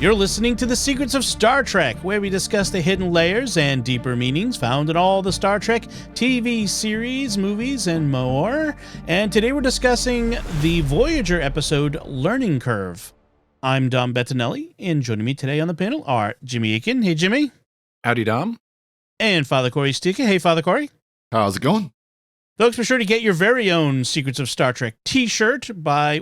You're listening to The Secrets of Star Trek, where we discuss the hidden layers and deeper meanings found in all the Star Trek TV series, movies, and more. And today we're discussing the Voyager episode, Learning Curve. I'm Dom Bettinelli, and joining me today on the panel are Jimmy Akin. Hey, Jimmy. Howdy, Dom. And Father Cory Sticha. Hey, Father Cory. How's it going? Folks, be sure to get your very own Secrets of Star Trek t-shirt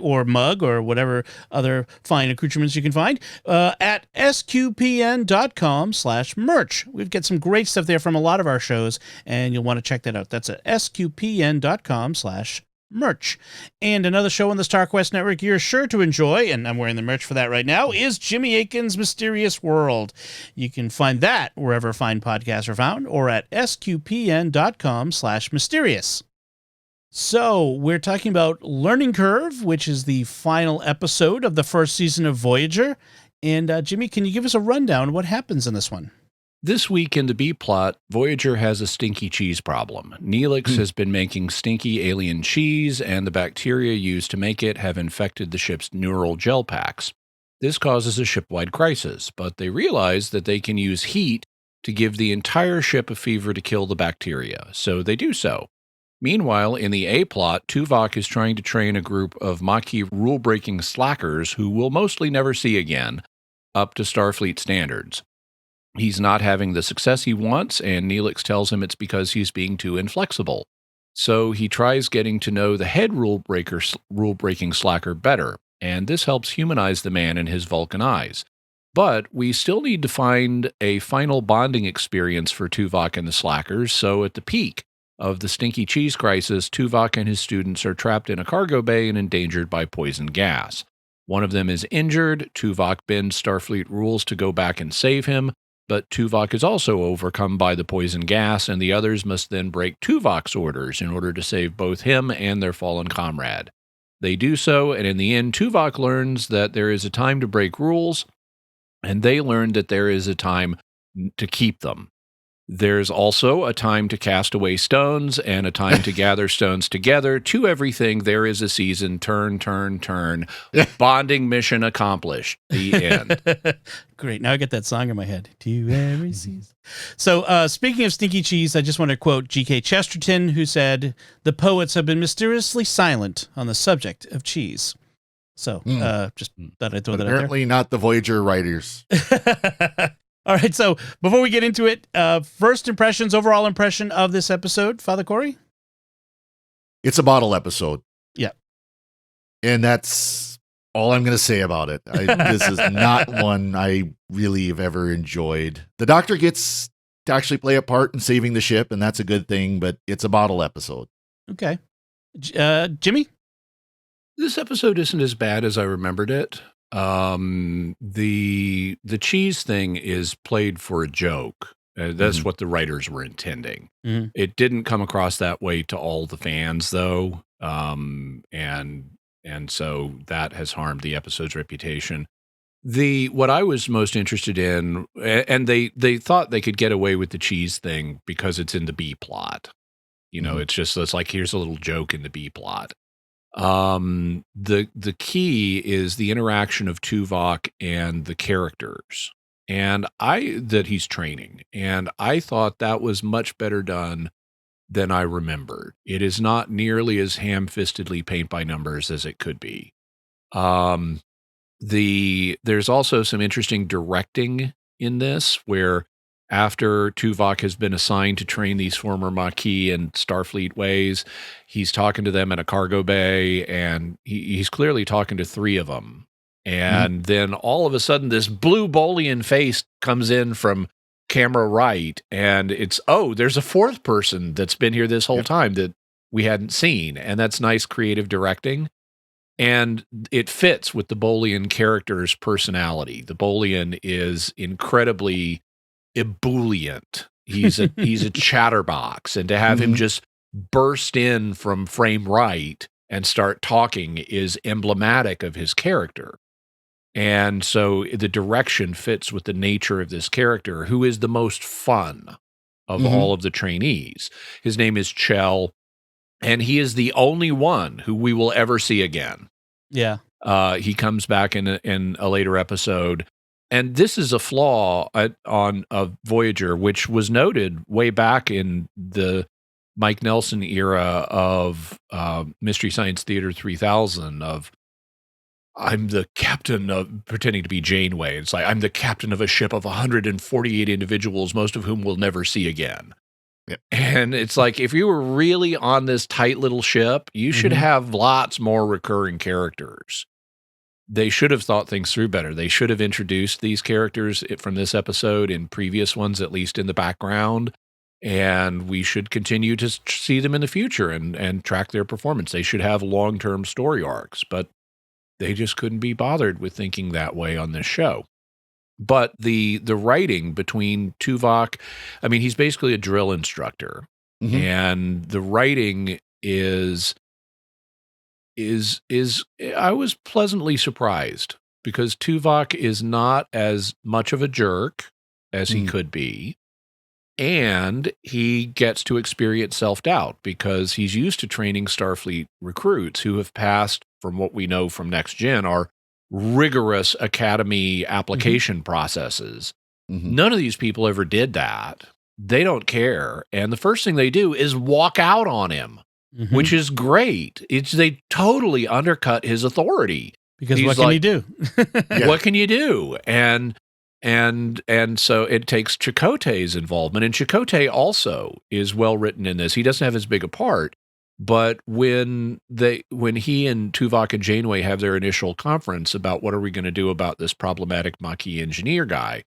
or mug or whatever other fine accoutrements you can find at sqpn.com/merch. We've got some great stuff there from a lot of our shows, and you'll want to check that out. That's at sqpn.com/merch. And another show on the StarQuest Network you're sure to enjoy, and I'm wearing the merch for that right now, is Jimmy Akin's Mysterious World. You can find that wherever fine podcasts are found or at sqpn.com/mysterious. So, we're talking about Learning Curve, which is the final episode of the first season of Voyager. And Jimmy, can you give us a rundown of what happens in this one? This week in the B-plot, Voyager has a stinky cheese problem. Neelix has been making stinky alien cheese, and the bacteria used to make it have infected the ship's neural gel packs. This causes a ship-wide crisis, but they realize that they can use heat to give the entire ship a fever to kill the bacteria, so they do so. Meanwhile, in the A-plot, Tuvok is trying to train a group of Maquis rule-breaking slackers who we'll mostly never see again, up to Starfleet standards. He's not having the success he wants, and Neelix tells him it's because he's being too inflexible. So he tries getting to know the head rule-breaking slacker better, and this helps humanize the man in his Vulcan eyes. But we still need to find a final bonding experience for Tuvok and the slackers, so at the peak of the stinky cheese crisis, Tuvok and his students are trapped in a cargo bay and endangered by poison gas. One of them is injured. Tuvok bends Starfleet rules to go back and save him, but Tuvok is also overcome by the poison gas, and the others must then break Tuvok's orders in order to save both him and their fallen comrade. They do so, and in the end, Tuvok learns that there is a time to break rules, and they learn that there is a time to keep them. There's also a time to cast away stones and a time to gather stones together. To everything, there is a season. Turn, turn, turn. Bonding mission accomplished. The end. Great. Now I get that song in my head. To every season. So speaking of stinky cheese, I just want to quote G.K. Chesterton, who said, "The poets have been mysteriously silent on the subject of cheese." So just thought I'd throw that out there. Apparently not the Voyager writers. All right, so before we get into it, first impressions, overall impression of this episode, Father Cory? It's a bottle episode. Yeah. And that's all I'm going to say about it. This is not one I really have ever enjoyed. The Doctor gets to actually play a part in saving the ship, and that's a good thing, but it's a bottle episode. Okay. Jimmy? This episode isn't as bad as I remembered it. The cheese thing is played for a joke. That's what the writers were intending. Mm-hmm. It didn't come across that way to all the fans, though, and so that has harmed the episode's reputation. What I was most interested in, and they thought they could get away with the cheese thing because it's in the B plot. You know, it's like here's a little joke in the B plot. The key is the interaction of Tuvok and the characters and that he's training. And I thought that was much better done than I remembered. It is not nearly as ham-fistedly paint by numbers as it could be. There's also some interesting directing in this where after Tuvok has been assigned to train these former Maquis and Starfleet ways, he's talking to them in a cargo bay, and he's clearly talking to three of them. And then all of a sudden, this blue Bolian face comes in from camera right, and it's, there's a fourth person that's been here this whole time that we hadn't seen, and that's nice creative directing. And it fits with the Bolian character's personality. The Bolian is incredibly ebullient. He's a chatterbox, and to have him just burst in from frame right and start talking is emblematic of his character. And so the direction fits with the nature of this character, who is the most fun of all of the trainees. His name is Chell, and he is the only one who we will ever see again. Yeah. He comes back in a later episode, And this is a flaw on Voyager, which was noted way back in the Mike Nelson era of Mystery Science Theater 3000 of, I'm the captain of, pretending to be Janeway. It's like, I'm the captain of a ship of 148 individuals, most of whom we'll never see again. Yep. And it's like, if you were really on this tight little ship, you should have lots more recurring characters. They should have thought things through better. They should have introduced these characters from this episode in previous ones, at least in the background. And we should continue to see them in the future and track their performance. They should have long-term story arcs, but they just couldn't be bothered with thinking that way on this show. But the writing between Tuvok, I mean, he's basically a drill instructor, and the writing is I was pleasantly surprised because Tuvok is not as much of a jerk as he could be. And he gets to experience self-doubt because he's used to training Starfleet recruits who have passed, from what we know from Next Gen, are rigorous academy application processes. None of these people ever did that. They don't care. And the first thing they do is walk out on him, which is great. They totally undercut his authority. Because what can you do? What can you do? And so it takes Chakotay's involvement, and Chakotay also is well written in this. He doesn't have as big a part, but when he and Tuvok and Janeway have their initial conference about what are we going to do about this problematic Maquis engineer guy,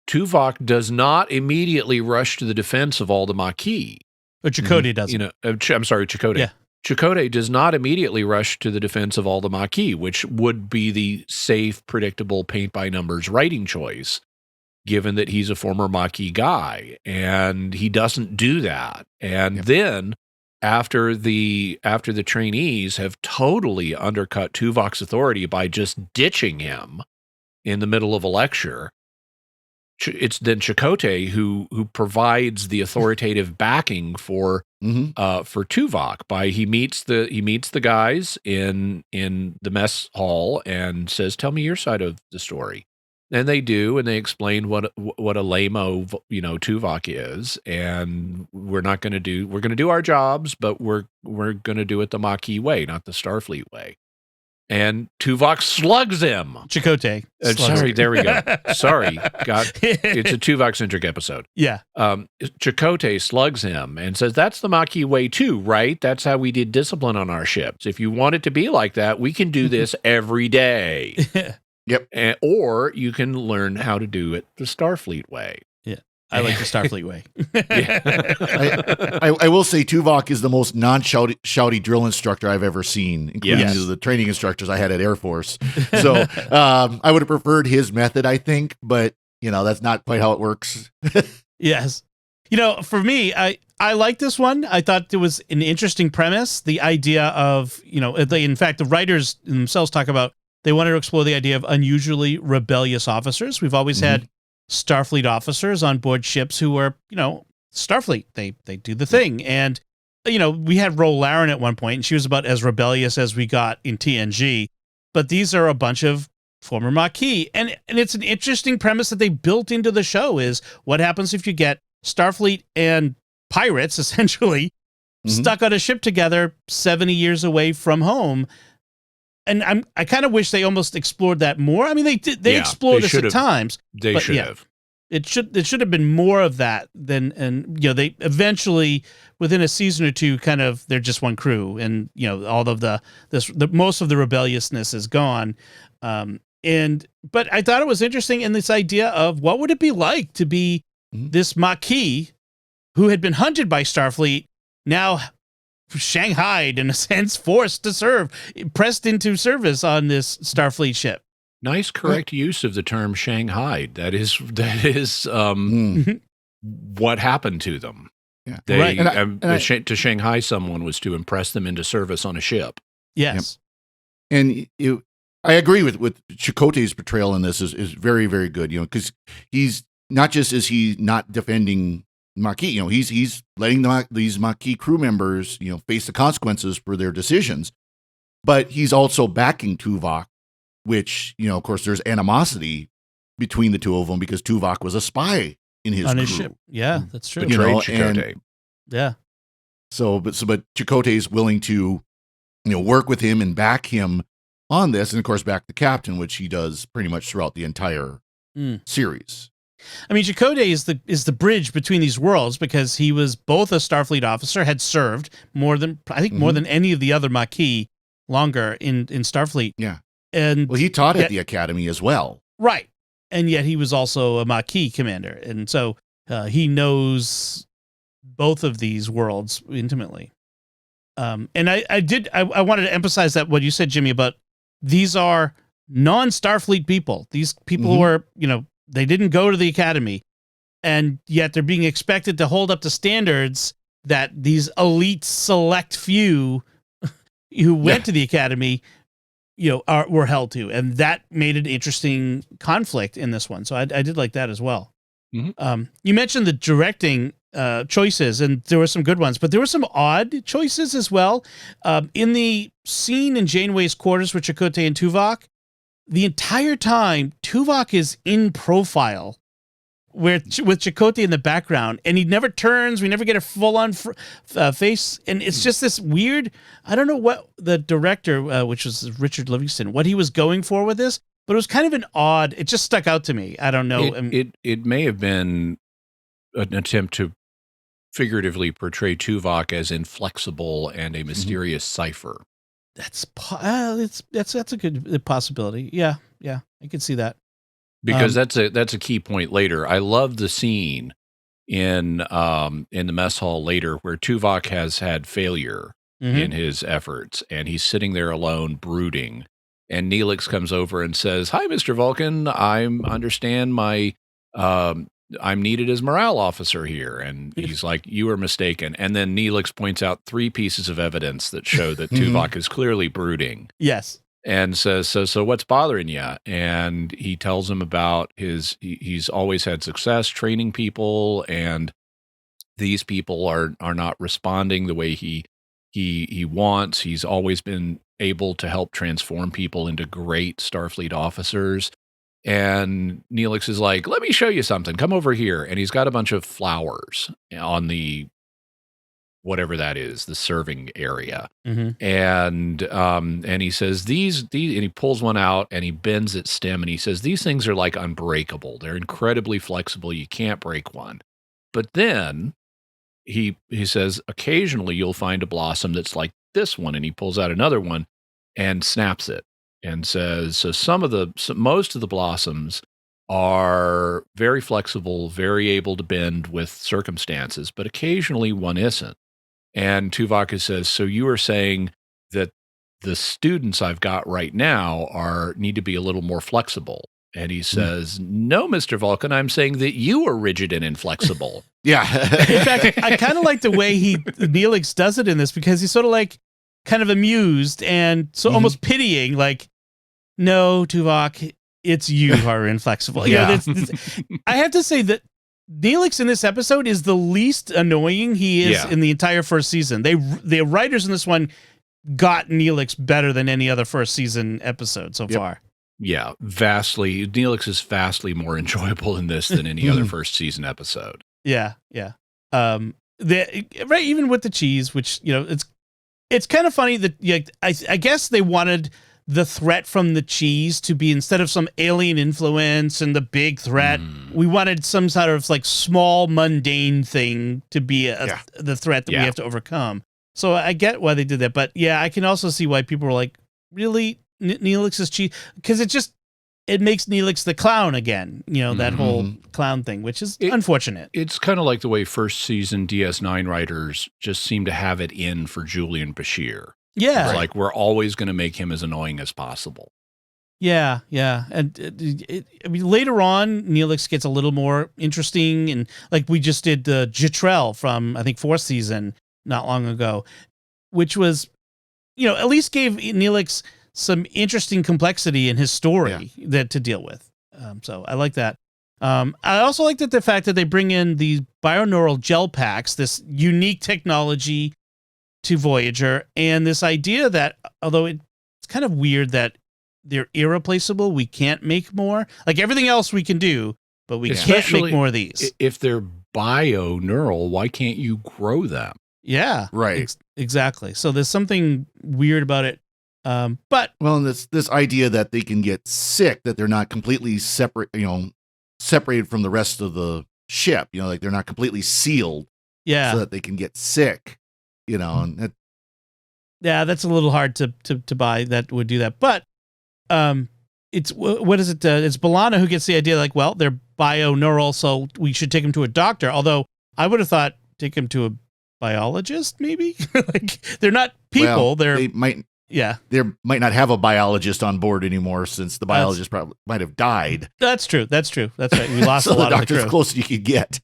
Tuvok does not immediately rush to the defense of all the Maquis. But Chakotay doesn't. I'm sorry, Chakotay. Yeah. Chakotay does not immediately rush to the defense of all the Maquis, which would be the safe, predictable, paint-by-numbers writing choice, given that he's a former Maquis guy. And he doesn't do that. And then, after the trainees have totally undercut Tuvok's authority by just ditching him in the middle of a lecture, it's then Chakotay who provides the authoritative backing for Tuvok. He meets the guys in the mess hall and says, "Tell me your side of the story." And they do, and they explain what a lame-o, Tuvok is, and we're going to do our jobs, but we're going to do it the Maki way, not the Starfleet way. And Tuvok slugs him. Chakotay. Sorry, there we go. Sorry, it's a Tuvok-centric episode. Yeah. Chakotay slugs him and says, "That's the Maki way too, right? That's how we did discipline on our ships. If you want it to be like that, we can do this every day." Yep. Or you can learn how to do it the Starfleet way. I like the Starfleet way. I will say Tuvok is the most non-shouty drill instructor I've ever seen, including the training instructors I had at Air Force. So I would have preferred his method, I think, but that's not quite how it works. Yes. For me, I like this one. I thought it was an interesting premise. The idea of, in fact, the writers themselves talk about they wanted to explore the idea of unusually rebellious officers. We've always had Starfleet officers on board ships who were, Starfleet. They do the thing. And, we had Ro Laren at one point, and she was about as rebellious as we got in TNG. But these are a bunch of former Maquis. And it's an interesting premise that they built into the show is what happens if you get Starfleet and pirates, essentially, stuck on a ship together 70 years away from home. And I kind of wish they almost explored that more. I mean, they did. They explored this at times. They should have. It should have been more of that than, and they eventually within a season or two they're just one crew, and all of the most of the rebelliousness is gone. But I thought it was interesting in this idea of what would it be like to be this Maquis who had been hunted by Starfleet, now shanghaied, in a sense, forced to serve, pressed into service on this Starfleet ship. Nice, correct use of the term shanghaied. That is what happened to them. Yeah. To Shanghai someone was to impress them into service on a ship. Yes. Yep. And I agree with Chakotay's portrayal in this is very, very good, because he's not just is he not defending Maquis, he's letting these Maquis crew members, face the consequences for their decisions, but he's also backing Tuvok, which, of course, there's animosity between the two of them because Tuvok was a spy in his on crew. his ship. Yeah, that's true. You know, Betrayed Chakotay. Yeah. So, but Chakotay is willing to, work with him and back him on this, and of course back the captain, which he does pretty much throughout the entire series. I mean, Chakotay is the bridge between these worlds because he was both a Starfleet officer, had served more than any of the other Maquis longer in Starfleet. Yeah. And Well, he taught at the academy as well. right. And yet he was also a Maquis commander. And so he knows both of these worlds intimately. And I wanted to emphasize that what you said, Jimmy, about these are non-Starfleet people. These people who are, they didn't go to the academy, and yet they're being expected to hold up to standards that these elite select few who went to the academy, were held to. And that made an interesting conflict in this one. So I did like that as well. Mm-hmm. You mentioned the directing choices, and there were some good ones, but there were some odd choices as well. In the scene in Janeway's quarters with Chakotay and Tuvok, the entire time Tuvok is in profile with Chakotay in the background, and he never turns. We never get a full-on face, and it's just this weird. I don't know what the director, which was Richard Livingston, what he was going for with this, but it was kind of an odd. It just stuck out to me. I don't know. It may have been an attempt to figuratively portray Tuvok as inflexible and a mysterious Cipher. That's a good possibility. Yeah, I could see that. Because that's a key point later. I love the scene in the mess hall later where Tuvok has had failure in his efforts, and he's sitting there alone, brooding. And Neelix comes over and says, "Hi, Mr. Vulcan. I understand I'm needed as morale officer here." And he's like, "You are mistaken." And then Neelix points out 3 pieces of evidence that show that Tuvok is clearly brooding. Yes. And says, so what's bothering you? And he tells him about he's always had success training people, and these people are not responding the way he wants. He's always been able to help transform people into great Starfleet officers. And Neelix is like, "Let me show you something. Come over here." And he's got a bunch of flowers on the whatever that is, the serving area. And he says, these, and he pulls one out and he bends its stem and he says, "These things are like unbreakable. They're incredibly flexible. You can't break one." But then he says, "Occasionally you'll find a blossom that's like this one." And he pulls out another one and snaps it and says, most of the blossoms are very flexible, very able to bend with circumstances, but occasionally one isn't. And Tuvok says, "So you are saying that the students I've got right now need to be a little more flexible?" And he says, "No, Mr. Vulcan, I'm saying that you are rigid and inflexible." Yeah. In fact, I kind of like the way Neelix does it in this, because he's sort of like kind of amused and so almost pitying, like, "No, Tuvok, it's you who are inflexible." Yeah. I have to say that Neelix in this episode is the least annoying he is in the entire first season. The writers in this one got Neelix better than any other first season episode so far. Yeah, vastly. Neelix is vastly more enjoyable in this than any other first season episode. Yeah. Right, even with the cheese, which, it's kind of funny that I guess they wanted the threat from the cheese to be, instead of some alien influence and the big threat, we wanted some sort of like small mundane thing to be the threat that we have to overcome. So I get why they did that, but I can also see why people were like, "Really, Neelix's cheese?" Because it makes Neelix the clown again, that whole clown thing, which is unfortunate. It's kind of like the way first season DS9 writers just seem to have it in for Julian Bashir. Yeah. It's like, we're always going to make him as annoying as possible. Yeah. And later on, Neelix gets a little more interesting. And like we just did the Jitrell from, I think, 4th season not long ago, which was, at least gave Neelix some interesting complexity in his story to deal with. So I like that. I also like the fact that they bring in the bioneural gel packs, this unique technology to Voyager, and this idea that, although it's kind of weird that they're irreplaceable. We can't make more. Like everything else we can do, but we can't Especially make more of these. If they're bio-neural, why can't you grow them? Yeah, Right. Exactly. So there's something weird about it. But Well, and this idea that they can get sick, that they're not completely separate, separated from the rest of the ship, like they're not completely sealed, yeah, so that they can get sick, and that, yeah, that's a little hard to buy that would do that. But it's what is it? It's B'Elanna who gets the idea like, well, they're bio-neural, so we should take them to a doctor. Although I would have thought take them to a biologist, maybe. Like they're not people. well, they might not have a biologist on board anymore since the biologist probably might have died. That's true. That's right. We lost So a lot the of the doctor's crew. close as you could get.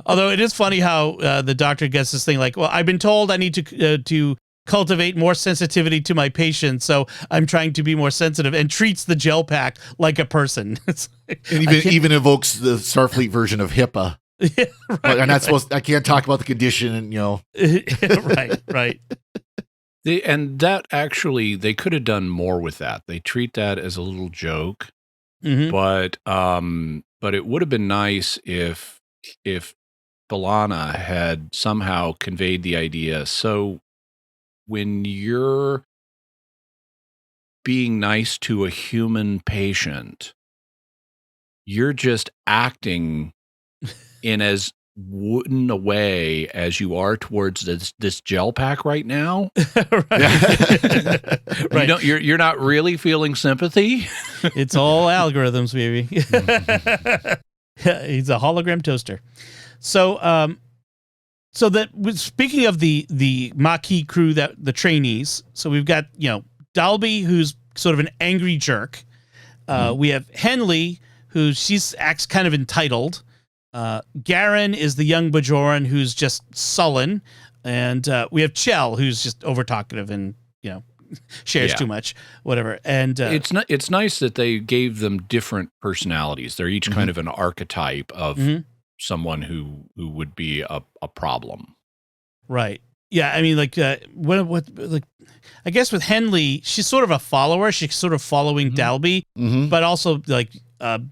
Although it is funny how the doctor gets this thing like, well, I've been told I need to cultivate more sensitivity to my patients, so I'm trying to be more sensitive, and treats the gel pack like a person. It's like, And even evokes the Starfleet version of HIPAA. yeah, right, But I'm not supposed. I can't talk about the condition, and right. And that actually, they could have done more with that. They treat that as a little joke, Mm-hmm. but it would have been nice if B'Elanna had somehow conveyed the idea. So when you're being nice to a human patient, you're just acting in as wooden a way as you are towards this gel pack right now. Right. You're not really feeling sympathy. It's all algorithms, baby. He's a hologram toaster. So, speaking of the Maquis crew, that the trainees. So we've got Dalby, who's sort of an angry jerk. We have Henley, who acts kind of entitled. Garen is the young Bajoran who's just sullen, and we have Chell, who's just over talkative and shares too much, whatever. And it's nice that they gave them different personalities. They're each kind of an archetype of someone who would be a problem. Right. Yeah. I mean, like I guess with Henley, she's sort of a follower. She's sort of following Dalby, but also like.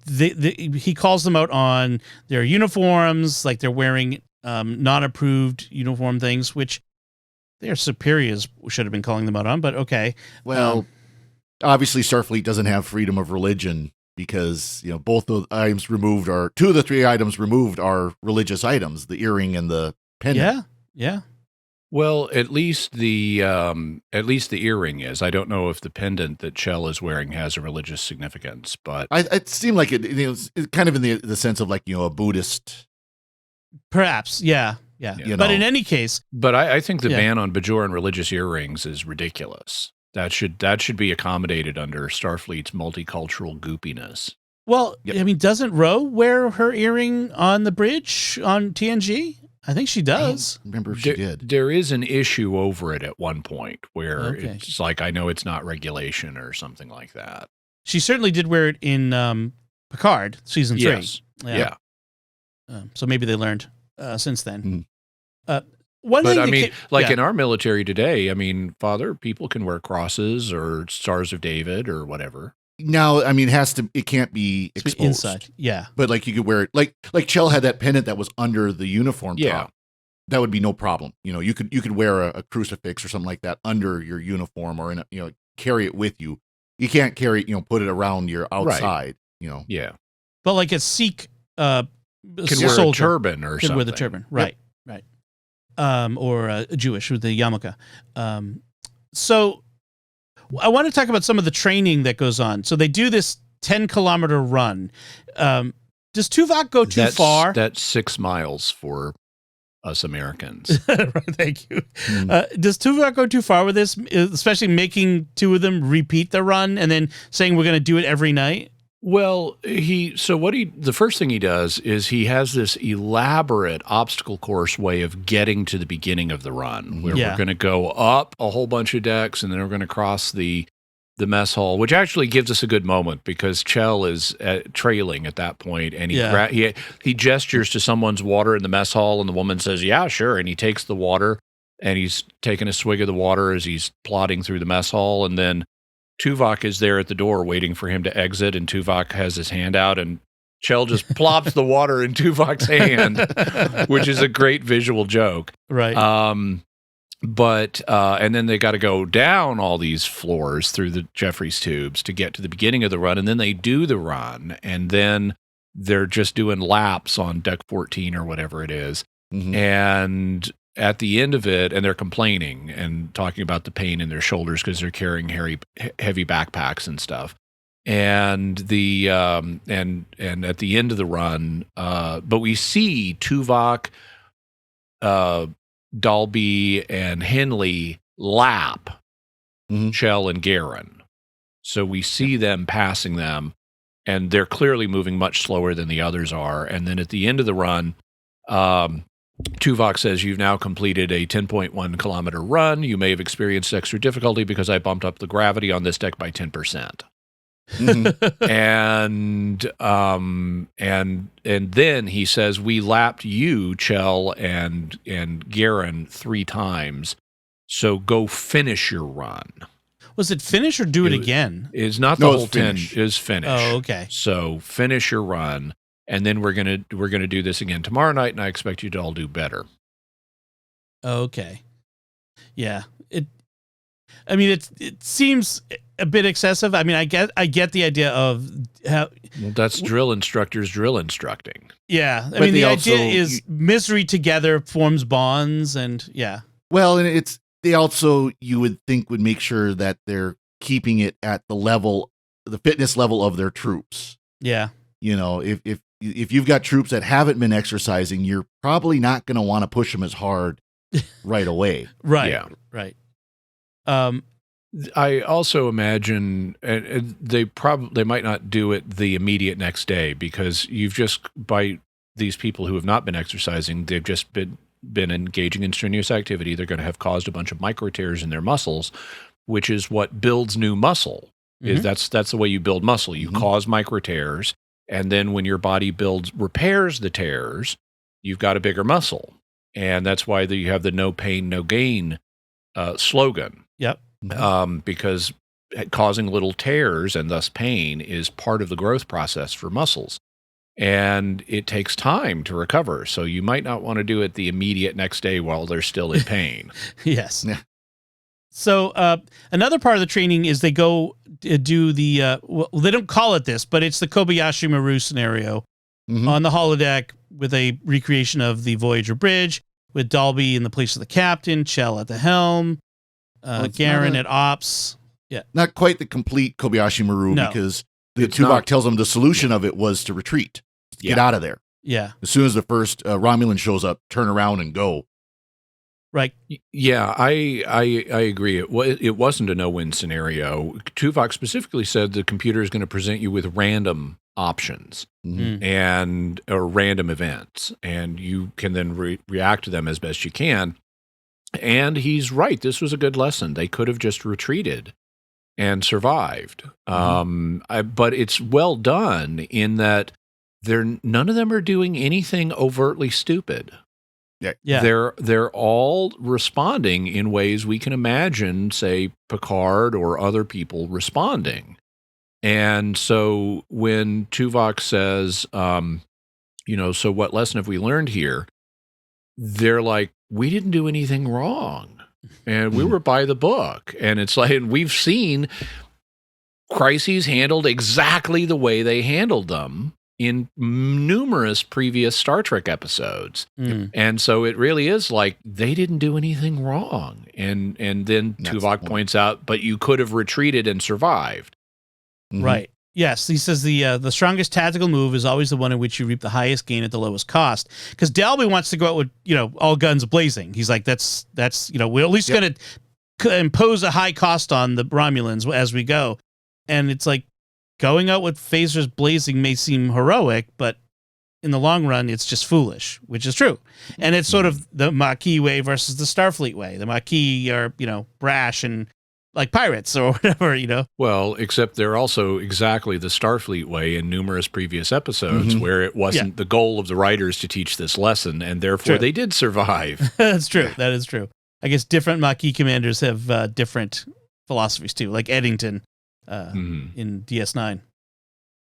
He calls them out on their uniforms, like they're wearing non-approved uniform things, which their superiors should have been calling them out on, but okay. Well, obviously Starfleet doesn't have freedom of religion because, both the items removed are, 2 of the 3 items removed are religious items, the earring and the pendant. Yeah. Well, at least the earring is. I don't know if the pendant that Chell is wearing has a religious significance, but It seemed like it's kind of in the sense of like a Buddhist. Perhaps, yeah. But in any case, but I think the ban on Bajoran religious earrings is ridiculous. That should be accommodated under Starfleet's multicultural goopiness. Well, I mean, doesn't Ro wear her earring on the bridge on TNG? I think she does. I don't remember if she did. There is an issue over it at one point where it's like, I know it's not regulation or something like that. She certainly did wear it in Picard season 3. Yes. Yeah. So maybe they learned since then. But I mean, in our military today, I mean, people can wear crosses or Stars of David or whatever. No, I mean, it can't be exposed. Inside, yeah. But like you could wear it, like Chell had that pendant that was under the uniform top. That would be no problem. You could wear a crucifix or something like that under your uniform or carry it with you. You can't carry it, put it around your outside, Yeah. But like a Sikh can wear a turban or something. Can wear the turban, right. Or Jewish with the yarmulke. So I want to talk about some of the training that goes on. So they do this 10-kilometer run. Does Tuvok go too far? That's 6 miles for us Americans. Right, thank you. Does Tuvok go too far with this, especially making 2 of them repeat the run and then saying we're going to do it every night? Well, the first thing he does is he has this elaborate obstacle course way of getting to the beginning of the run, where we're going to go up a whole bunch of decks and then we're going to cross the mess hall, which actually gives us a good moment because Chell is trailing at that point, and he gestures to someone's water in the mess hall, and the woman says, "Yeah, sure," and he takes the water and he's taking a swig of the water as he's plodding through the mess hall, and then Tuvok is there at the door waiting for him to exit, and Tuvok has his hand out, and Chell just plops the water in Tuvok's hand, which is a great visual joke. Right. But then they got to go down all these floors through the Jeffries tubes to get to the beginning of the run, and then they do the run, and then they're just doing laps on deck 14 or whatever it is. Mhm. And at the end of it, and they're complaining and talking about the pain in their shoulders because they're carrying heavy backpacks and stuff. And the and at the end of the run, but we see Tuvok, Dalby, and Henley lap Mhm. Chell and Garen. So we see them passing them, and they're clearly moving much slower than the others are. And then at the end of the run, Tuvok says, "You've now completed a 10.1 kilometer run. You may have experienced extra difficulty because I bumped up the gravity on this deck by 10%. Mhm. And then he says, "We lapped you, Chell, and Garen 3 times. So go finish your run." Was it finish or do it again? It's not the No, whole it's 10. finish. It's finish. Oh, okay. So finish your run, and then we're gonna do this again tomorrow night, and I expect you to all do better. Okay. Yeah. I mean, it seems a bit excessive. I mean, I get the idea of how. Well, that's drill instructors drill instructing. Yeah. I But mean, they the also- idea is misery together forms bonds, and yeah. Well, and they also, you would think, would make sure that they're keeping it at the fitness level of their troops. Yeah. You know, if you've got troops that haven't been exercising, you're probably not going to want to push them as hard right away. Right. Yeah. Right. I also imagine and they might not do it the immediate next day, because you've just, by these people who have not been exercising, they've just been engaging in strenuous activity. They're going to have caused a bunch of micro tears in their muscles, which is what builds new muscle. Is that's the way you build muscle. You cause micro tears, and then when your body repairs the tears, you've got a bigger muscle, and that's why you have the "no pain, no gain" slogan. Yep. Because causing little tears and thus pain is part of the growth process for muscles. And it takes time to recover. So you might not want to do it the immediate next day while they're still in pain. Yes. Yeah. So another part of the training is they go do the, well, they don't call it this, but it's the Kobayashi Maru scenario on the holodeck with a recreation of the Voyager bridge, with Dalby in the place of the captain, Chell at the helm, Garen at ops. Yeah. Not quite the complete Kobayashi Maru, No. because the It's Tuvok not. tells them the solution of it was to retreat, get out of there. Yeah. As soon as the first Romulan shows up, turn around and go. Right. Yeah, I agree. It wasn't a no-win scenario. Tuvok specifically said the computer is going to present you with random options or random events, and you can then react to them as best you can. And he's right. This was a good lesson. They could have just retreated and survived. But it's well done in that none of them are doing anything overtly stupid. Yeah. They're all responding in ways we can imagine, say, Picard or other people responding. And so when Tuvok says, so what lesson have we learned here? They're like, we didn't do anything wrong, and we were by the book. And it's like, and we've seen crises handled exactly the way they handled them in numerous previous Star Trek episodes. And so it really is like they didn't do anything wrong. And then Tuvok points out, but you could have retreated and survived. Right. Yes, he says the strongest tactical move is always the one in which you reap the highest gain at the lowest cost. Because Dalby wants to go out with all guns blazing. He's like, that's we're at least going to impose a high cost on the Romulans as we go. And it's like, going out with phasers blazing may seem heroic, but in the long run, it's just foolish, which is true. And it's sort of the Maquis way versus the Starfleet way. The Maquis are brash and like pirates or whatever, Well, except they're also exactly the Starfleet way in numerous previous episodes where it wasn't the goal of the writers to teach this lesson, and therefore they did survive. That's true. That is true. I guess different Maquis commanders have different philosophies too, like Eddington. in DS9.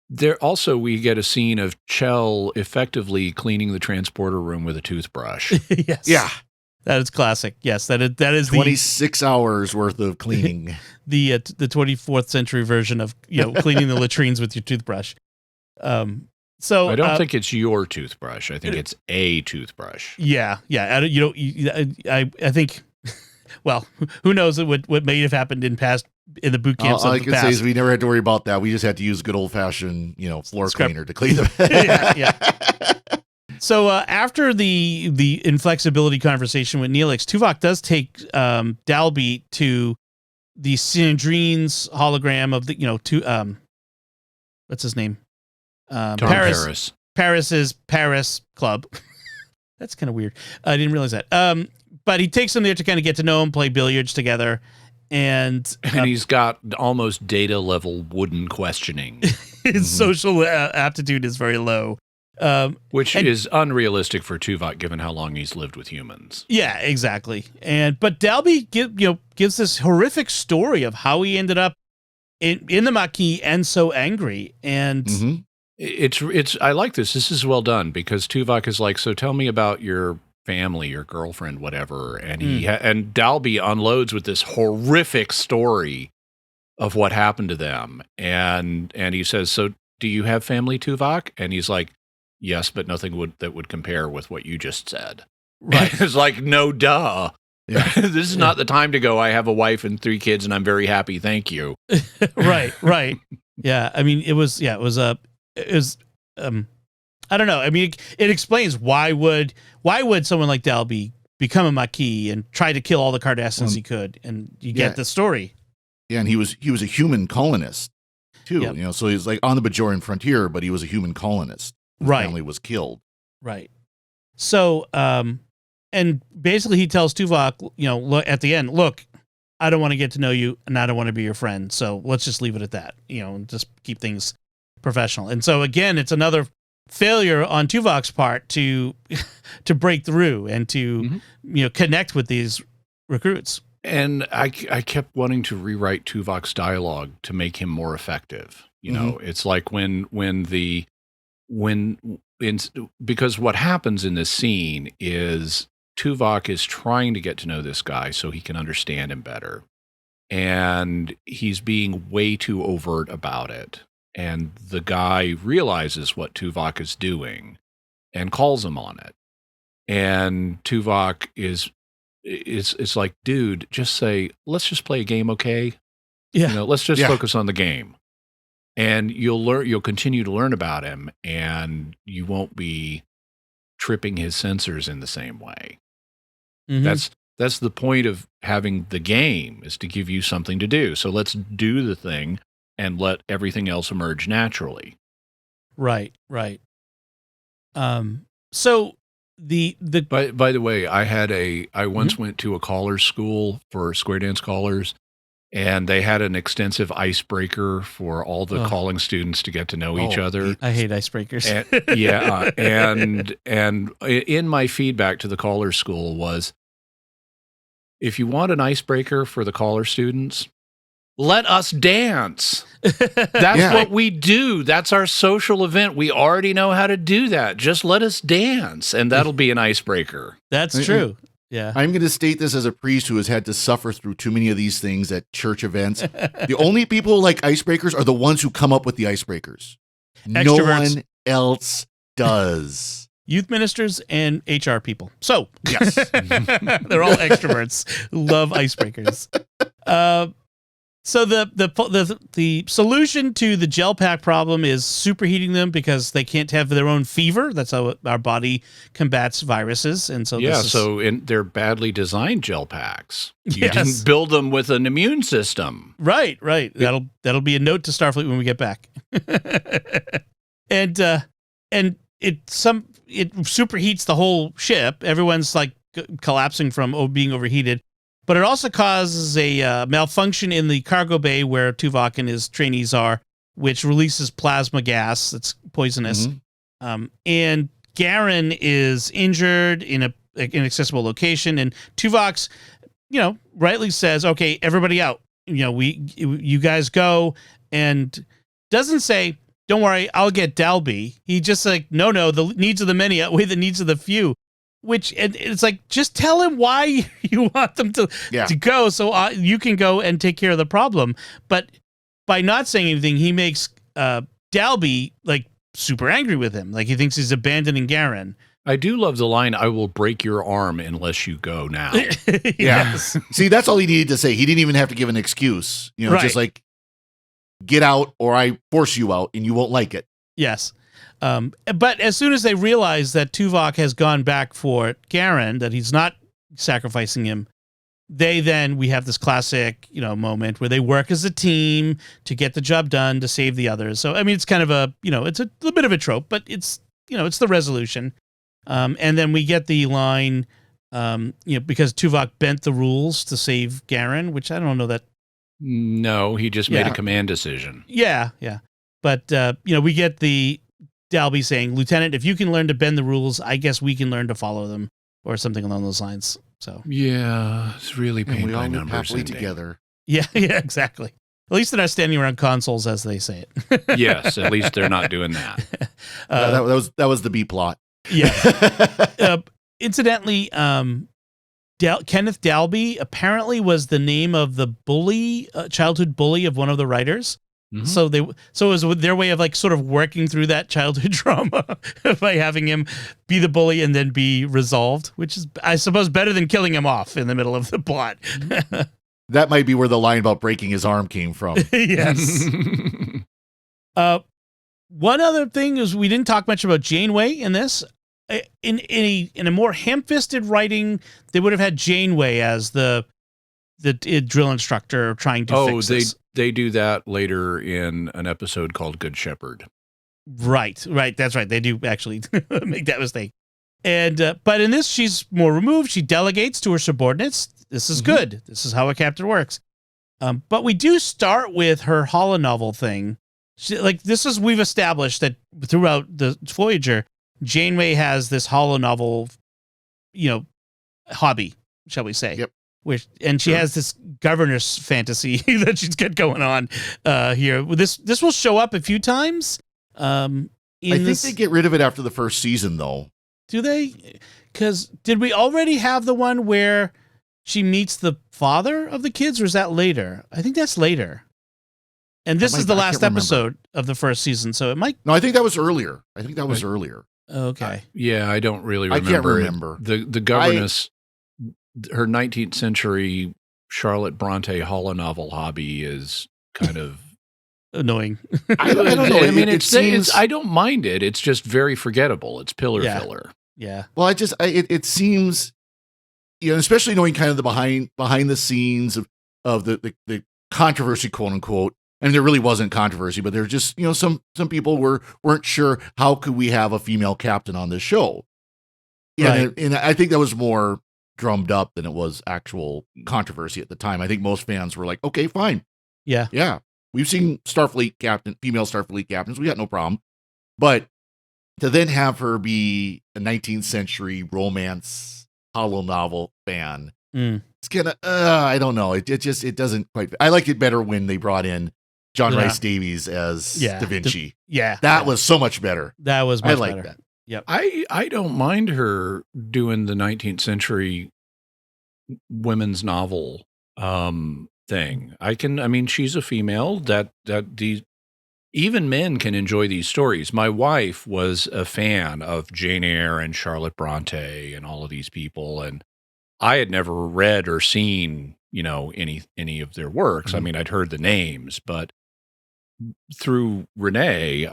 There also, we get a scene of Chell effectively cleaning the transporter room with a toothbrush. Yes. Yeah. That is classic. Yes, that is 26 hours worth of cleaning. the 24th century version of cleaning the latrines with your toothbrush. So I don't think it's your toothbrush. I think it's a toothbrush. Yeah. I think. Well, who knows what may have happened in the boot camps All of I the can past. say is we never had to worry about that. We just had to use good old fashioned, floor cleaner to clean them. yeah. So after the inflexibility conversation with Neelix, Tuvok does take Dalby to the Sandrine's hologram of the what's his name? Paris. Paris's Paris Club. That's kind of weird. I didn't realize that. But he takes them there to kind of get to know him, play billiards together, and he's got almost data level wooden questioning. His social aptitude is very low. Which is unrealistic for Tuvok, given how long he's lived with humans. Yeah, exactly. But Dalby gives this horrific story of how he ended up in the Maquis and so angry. And it's I like this. This is well done, because Tuvok is like, so tell me about your family, your girlfriend, whatever. And and Dalby unloads with this horrific story of what happened to them. And he says, so do you have family, Tuvok? And he's like, yes, but nothing that would compare with what you just said. Right. It's like, no, duh. Yeah. This is not the time to go, I have a wife and 3 kids and I'm very happy. Thank you. Right. Yeah. I mean, I don't know. I mean, it explains why would someone like Dalby become a Maquis and try to kill all the Cardassians he could, and you get the story. Yeah, and he was a human colonist too. Yep. So he's like on the Bajoran frontier, but he was a human colonist. His family was killed. Right. So, and basically he tells Tuvok, look, at the end, look, I don't want to get to know you, and I don't want to be your friend. So let's just leave it at that. And just keep things professional. And so again, it's another failure on Tuvok's part to break through and to connect with these recruits. And I kept wanting to rewrite Tuvok's dialogue to make him more effective. It's like because what happens in this scene is Tuvok is trying to get to know this guy so he can understand him better, and he's being way too overt about it. And the guy realizes what Tuvok is doing and calls him on it. And Tuvok it's like, dude, just say, let's just play a game, okay? Yeah. Let's just focus on the game. And you'll continue to learn about him, and you won't be tripping his sensors in the same way. Mm-hmm. That's the point of having the game, is to give you something to do. So let's do the thing and let everything else emerge naturally. Right. So by the way, I once went to a callers school for square dance callers, and they had an extensive icebreaker for all the calling students to get to know each other. I hate icebreakers. And in my feedback to the callers school was, if you want an icebreaker for the caller students, let us dance. That's what we do. That's our social event. We already know how to do that. Just let us dance, and that'll be an icebreaker. That's true. Yeah. I'm going to state this as a priest who has had to suffer through too many of these things at church events. The only people who like icebreakers are the ones who come up with the icebreakers. No one else does. Youth ministers and HR people. So, yes. They're all extroverts who love icebreakers. So the solution to the gel pack problem is superheating them, because they can't have their own fever. That's how our body combats viruses. And so they're badly designed gel packs. You didn't build them with an immune system. Right. That'll be a note to Starfleet when we get back. and it superheats the whole ship. Everyone's like collapsing from being overheated. But it also causes a malfunction in the cargo bay where Tuvok and his trainees are, which releases plasma gas that's poisonous. Mm-hmm. And Garen is injured in an inaccessible location, and Tuvok's, rightly says, "Okay, everybody out. you guys go, and doesn't say, don't worry, I'll get Dalby. He just like, no, the needs of the many outweigh the needs of the few. Which it's like, just tell him why you want them to go, so you can go and take care of the problem. But by not saying anything, he makes Dalby like super angry with him. Like he thinks he's abandoning Garen. I do love the line, "I will break your arm unless you go now." Yes. See, that's all he needed to say. He didn't even have to give an excuse. Just like, get out or I force you out and you won't like it. Yes. But as soon as they realize that Tuvok has gone back for Garen, that he's not sacrificing him, we have this classic, moment where they work as a team to get the job done, to save the others. So, I mean, it's kind of it's a little bit of a trope, but it's the resolution. And then we get the line, because Tuvok bent the rules to save Garen, which I don't know that. No, he just made a command decision. Yeah. But, we get the Dalby saying, Lieutenant, if you can learn to bend the rules, I guess we can learn to follow them, or something along those lines. So yeah, it's really paint we by all numbers happily ending. together. Yeah, exactly. At least they're not standing around consoles as they say it. Yes, at least they're not doing that. That was the B plot. Yeah. Incidentally, Kenneth Dalby apparently was the name of the bully, childhood bully of one of the writers. Mm-hmm. So it was their way of like sort of working through that childhood trauma by having him be the bully and then be resolved, which is, I suppose, better than killing him off in the middle of the plot. That might be where the line about breaking his arm came from. Yes. One other thing is we didn't talk much about Janeway in this. In a more ham-fisted writing, they would have had Janeway as the drill instructor trying to fix this. They do that later in an episode called Good Shepherd. Right. That's right. They do actually make that mistake. And but in this, she's more removed. She delegates to her subordinates. This is good. This is how a captain works. But we do start with her holonovel thing. We've established that throughout the Voyager, Janeway has this holonovel, hobby, shall we say? Yep. She has this governess fantasy that she's got going on here. This will show up a few times. I think they get rid of it after the first season, though. Do they? Because did we already have the one where she meets the father of the kids, or is that later? I think that's later. And this is the last episode of the first season, so it might. No, I think that was earlier. Earlier. Okay. Yeah, I don't really remember. I can't remember. The governess. Her 19th century Charlotte Bronte holonovel hobby is kind of annoying. I don't know. I mean, it seems I don't mind it. It's just very forgettable. It's filler. Yeah. Well, it seems, especially knowing kind of the behind the scenes of the controversy, quote unquote. And there really wasn't controversy, but there's just some people weren't sure how could we have a female captain on this show. Yeah, right. And I think that was more drummed up than it was actual controversy at the time. I think most fans were like, okay, fine. Yeah. We've seen female Starfleet captains. We got no problem. But to then have her be a 19th century romance holonovel fan, it's kind of, I don't know. It doesn't quite, I liked it better when they brought in John Rhys Davies as Da Vinci. That was so much better. That was much better. That. Yep. I don't mind her doing the 19th century women's novel thing. She's a female that these even men can enjoy these stories. My wife was a fan of Jane Eyre and Charlotte Bronte and all of these people, and I had never read or seen, any of their works. I mean, I'd heard the names, but through Renee,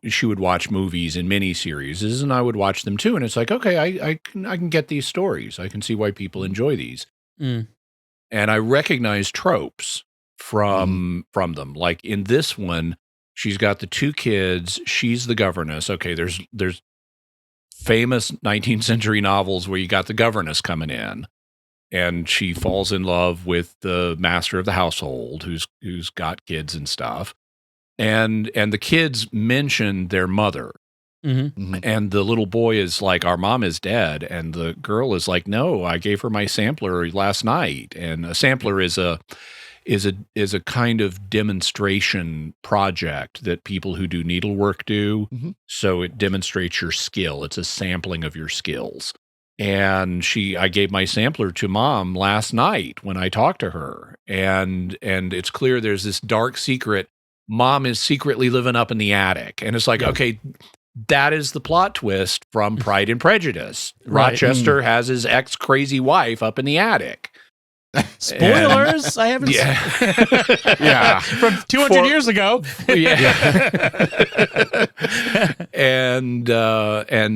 she would watch movies and miniseries, and I would watch them too. And it's like, okay, I can get these stories. I can see why people enjoy these. And I recognize tropes from them. Like in this one, she's got the two kids. She's the governess. Okay, there's famous 19th century novels where you got the governess coming in, and she falls in love with the master of the household who's got kids and stuff. And the kids mention their mother. And the little boy is like, our mom is dead. And the girl is like, no, I gave her my sampler last night. And a sampler is is a kind of demonstration project that people who do needlework do. Mhm. So it demonstrates your skill. It's a sampling of your skills. And I gave my sampler to Mom last night when I talked to her. And it's clear there's this dark secret. Mom is secretly living up in the attic. And it's like, okay, that is the plot twist from Pride and Prejudice. Right. Rochester has his ex-crazy wife up in the attic. Spoilers! I haven't Yeah. from 200 years ago. And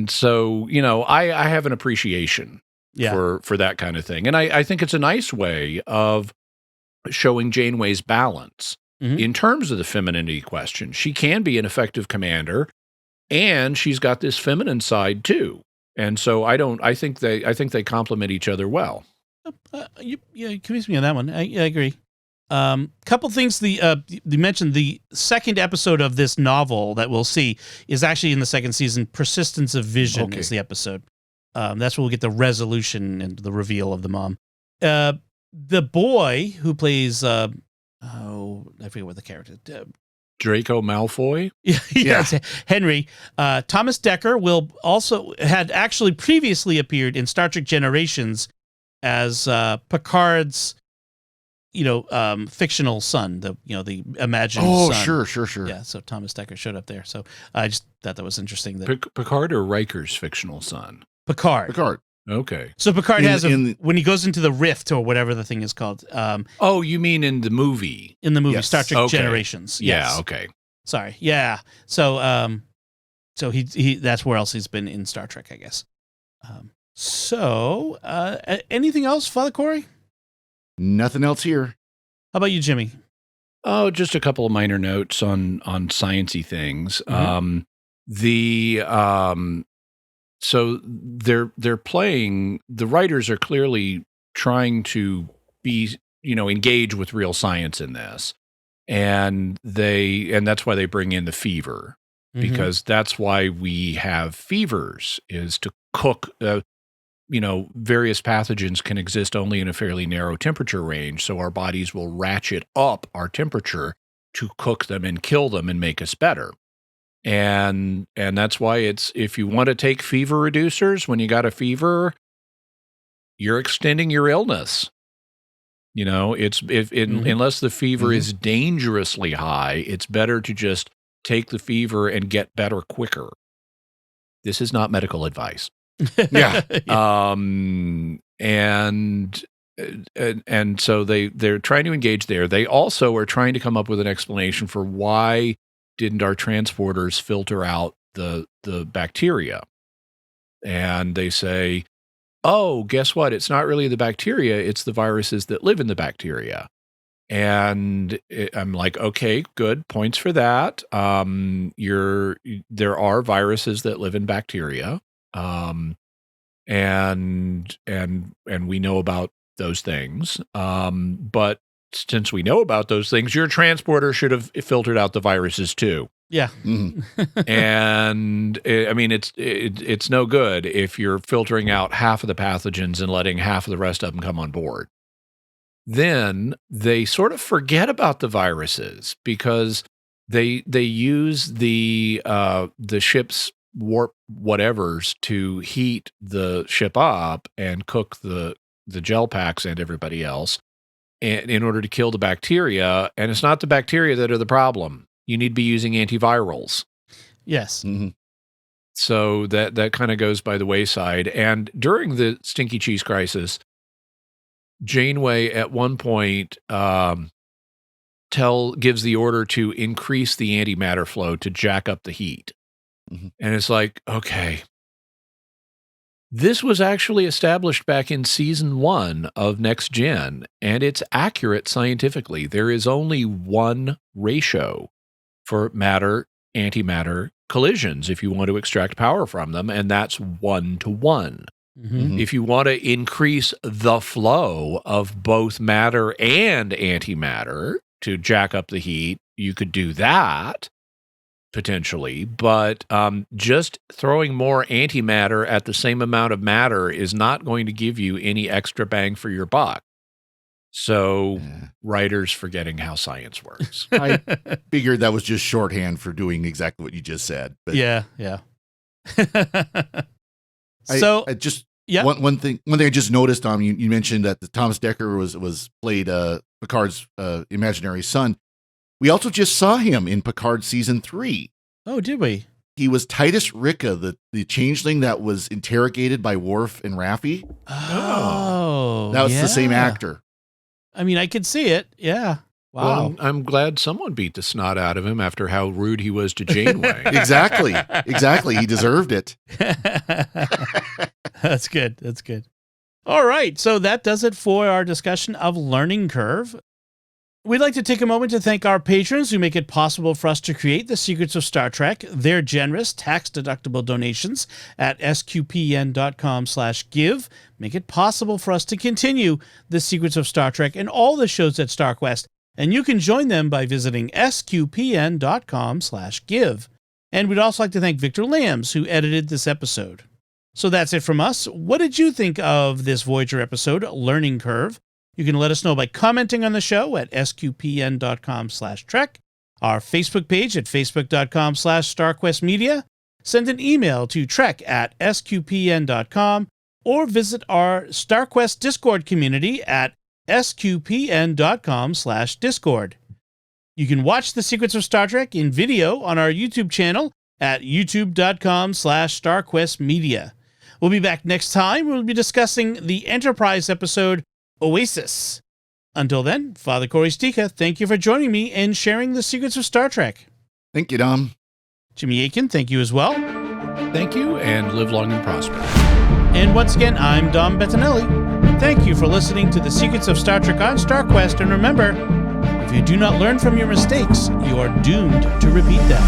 so, I have an appreciation for that kind of thing. And I think it's a nice way of showing Janeway's balance in terms of the femininity question. She can be an effective commander, and she's got this feminine side too. And so I think they complement each other well. You convinced me on that one. I agree. Couple things. You mentioned the second episode of this novel that we'll see is actually in the second season. Persistence of Vision is the episode. That's where we'll get the resolution and the reveal of the mom. The boy who plays I forget what the character. Draco Malfoy. Yes, Henry. Thomas Dekker had actually previously appeared in Star Trek Generations as Picard's, fictional son, the imagined son. Oh, sure. Yeah, so Thomas Dekker showed up there. So I just thought that was interesting. That Picard or Riker's fictional son? Picard. Okay. So Picard when he goes into the rift or whatever the thing is called. Oh, you mean in the movie? In the movie, Yes. Star Trek Generations. Yes. Yeah, okay. Sorry. Yeah. So he that's where else he's been in Star Trek, I guess. So anything else, Father Cory? Nothing else here. How about you, Jimmy? Oh, just a couple of minor notes on sciencey things. So they're playing. The writers are clearly trying to be, engage with real science in this, and that's why they bring in the fever, because that's why we have fevers, is to cook. Various pathogens can exist only in a fairly narrow temperature range, so our bodies will ratchet up our temperature to cook them and kill them and make us better. And that's why if you want to take fever reducers when you got a fever, you're extending your illness. Unless the fever is dangerously high, it's better to just take the fever and get better quicker. This is not medical advice. Yeah. And so they're trying to engage there. They also are trying to come up with an explanation for why didn't our transporters filter out the bacteria. And they say, oh, guess what? It's not really the bacteria, it's the viruses that live in the bacteria. And I'm like, okay, good, points for that. There are viruses that live in bacteria. And we know about those things. But since we know about those things, your transporter should have filtered out the viruses too. Yeah. And it's no good if you're filtering out half of the pathogens and letting half of the rest of them come on board. Then they sort of forget about the viruses because they use the ship's warp whatevers to heat the ship up and cook the gel packs and everybody else in order to kill the bacteria. And it's not the bacteria that are the problem. You need to be using antivirals. Yes. So that kind of goes by the wayside. And during the Stinky Cheese Crisis, Janeway at one point gives the order to increase the antimatter flow to jack up the heat. And it's like, okay, this was actually established back in season 1 of Next Gen, and it's accurate scientifically. There is only one ratio for matter-antimatter collisions if you want to extract power from them, and that's 1 to 1. If you want to increase the flow of both matter and antimatter to jack up the heat, you could do that. Potentially, but just throwing more antimatter at the same amount of matter is not going to give you any extra bang for your buck. So writers forgetting how science works. I figured that was just shorthand for doing exactly what you just said. But Yeah. I just one thing I just noticed, you mentioned that the Thomas Dekker was played Picard's imaginary son. We also just saw him in Picard season 3. Oh, did we? He was Titus Ricca, the changeling that was interrogated by Worf and Raffi. Oh, that was the same actor. I mean, I could see it. Yeah. Wow. Well, I'm glad someone beat the snot out of him after how rude he was to Janeway. Exactly. He deserved it. That's good. All right. So that does it for our discussion of Learning Curve. We'd like to take a moment to thank our patrons who make it possible for us to create The Secrets of Star Trek. Their generous, tax-deductible donations at sqpn.com/give make it possible for us to continue The Secrets of Star Trek and all the shows at StarQuest. And you can join them by visiting sqpn.com/give. And we'd also like to thank Victor Lambs, who edited this episode. So that's it from us. What did you think of this Voyager episode, Learning Curve? You can let us know by commenting on the show at sqpn.com/trek, our Facebook page at facebook.com/StarQuestMedia, send an email to trek@sqpn.com, or visit our StarQuest Discord community at sqpn.com/discord. You can watch The Secrets of Star Trek in video on our YouTube channel at youtube.com/StarQuestMedia. We'll be back next time. We'll be discussing the Enterprise episode, Oasis. Until then, Father Cory Sticha, thank you for joining me and sharing The Secrets of Star Trek. Thank you, Dom. Jimmy Akin, thank you as well. Thank you, and live long and prosper. And once again, I'm Dom Bettinelli. Thank you for listening to The Secrets of Star Trek on StarQuest, and remember, if you do not learn from your mistakes, you are doomed to repeat them.